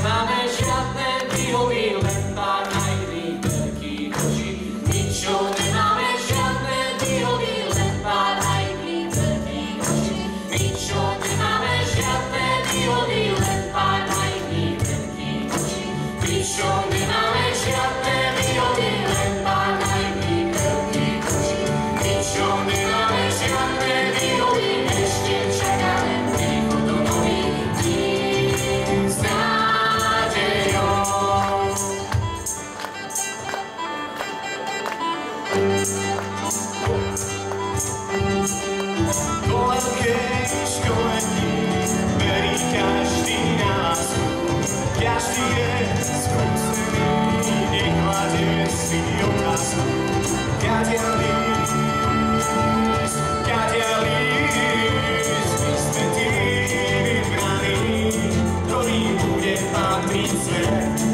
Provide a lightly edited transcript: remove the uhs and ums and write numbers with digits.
nemáme žiadne výhody, len pár naivných veľkých očí. Ničo nemáme žiadne výhody, len pár naivných veľkých očí. Ničo nemáme žiadne výhody, len pár naivných veľkých očí. Ničo nemáme žiadne výhody, len pár naivných veľkých očí. Ničo nemáme žiadne výhody, ešte čaká len príchod do nových dní s nádejou. Po veľkej škole verí každý nás. Každý je skúsený, nekladie si otázku. Kadiaľ ísť, my sme tí vybraní, ktorým bude patriť svet.